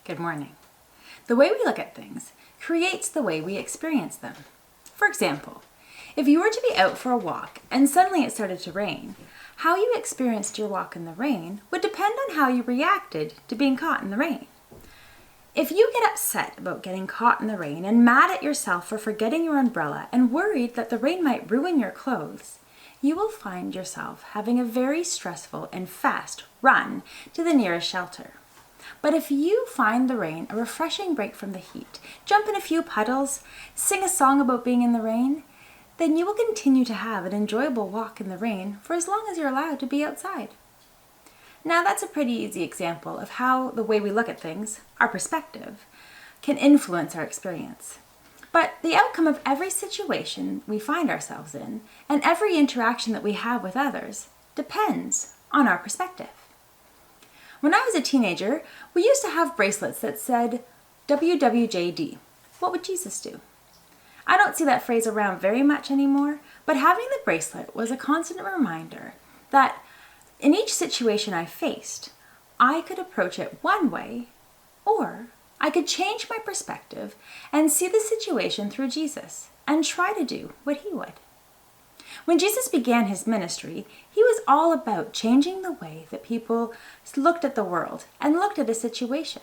Good morning. The way we look at things creates the way we experience them. For example, if you were to be out for a walk and suddenly it started to rain, how you experienced your walk in the rain would depend on how you reacted to being caught in the rain. If you get upset about getting caught in the rain and mad at yourself for forgetting your umbrella and worried that the rain might ruin your clothes, you will find yourself having a very stressful and fast run to the nearest shelter. But if you find the rain a refreshing break from the heat, jump in a few puddles, sing a song about being in the rain, then you will continue to have an enjoyable walk in the rain for as long as you're allowed to be outside. Now that's a pretty easy example of how the way we look at things, our perspective, can influence our experience. But the outcome of every situation we find ourselves in and every interaction that we have with others depends on our perspective. When I was a teenager, we used to have bracelets that said, WWJD, what would Jesus do? I don't see that phrase around very much anymore, but having the bracelet was a constant reminder that in each situation I faced, I could approach it one way, or I could change my perspective and see the situation through Jesus and try to do what he would. When Jesus began his ministry, he was all about changing the way that people looked at the world and looked at a situation.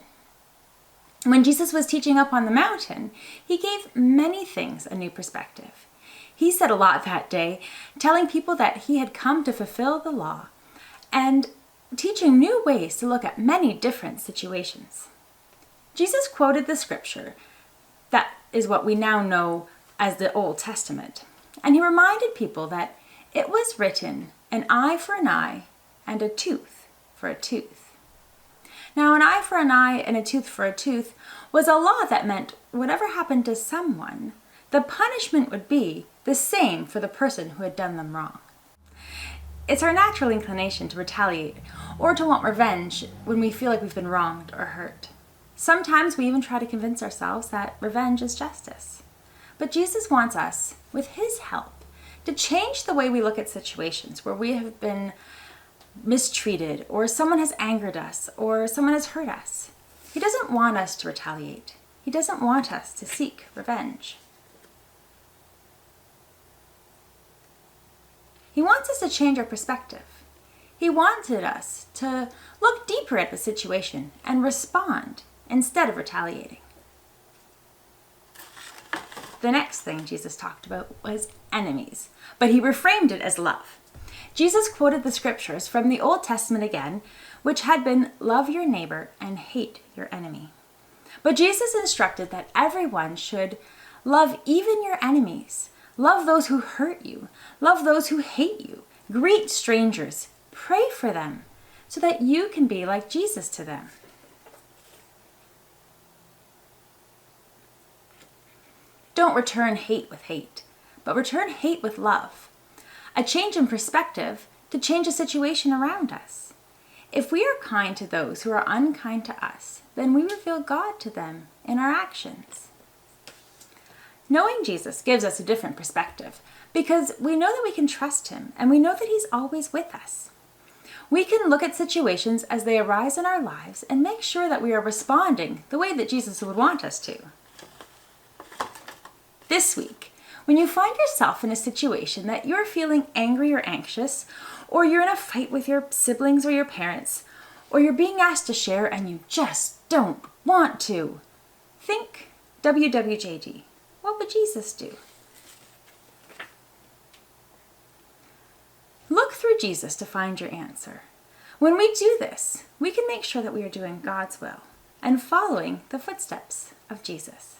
When Jesus was teaching up on the mountain, he gave many things a new perspective. He said a lot that day, telling people that he had come to fulfill the law and teaching new ways to look at many different situations. Jesus quoted the scripture that is what we now know as the Old Testament. And he reminded people that it was written, an eye for an eye and a tooth for a tooth. Now, an eye for an eye and a tooth for a tooth was a law that meant whatever happened to someone, the punishment would be the same for the person who had done them wrong. It's our natural inclination to retaliate or to want revenge when we feel like we've been wronged or hurt. Sometimes we even try to convince ourselves that revenge is justice. But Jesus wants us, with his help, to change the way we look at situations where we have been mistreated or someone has angered us or someone has hurt us. He doesn't want us to retaliate. He doesn't want us to seek revenge. He wants us to change our perspective. He wanted us to look deeper at the situation and respond instead of retaliating. The next thing Jesus talked about was enemies, but he reframed it as love. Jesus quoted the scriptures from the Old Testament again, which had been, love your neighbor and hate your enemy. But Jesus instructed that everyone should love even your enemies, love those who hurt you, love those who hate you, greet strangers, pray for them, so that you can be like Jesus to them. Don't return hate with hate, but return hate with love. A change in perspective to change a situation around us. If we are kind to those who are unkind to us, then we reveal God to them in our actions. Knowing Jesus gives us a different perspective because we know that we can trust him and we know that he's always with us. We can look at situations as they arise in our lives and make sure that we are responding the way that Jesus would want us to. This week, when you find yourself in a situation that you're feeling angry or anxious, or you're in a fight with your siblings or your parents, or you're being asked to share and you just don't want to, think WWJD. What would Jesus do? Look through Jesus to find your answer. When we do this, we can make sure that we are doing God's will and following the footsteps of Jesus.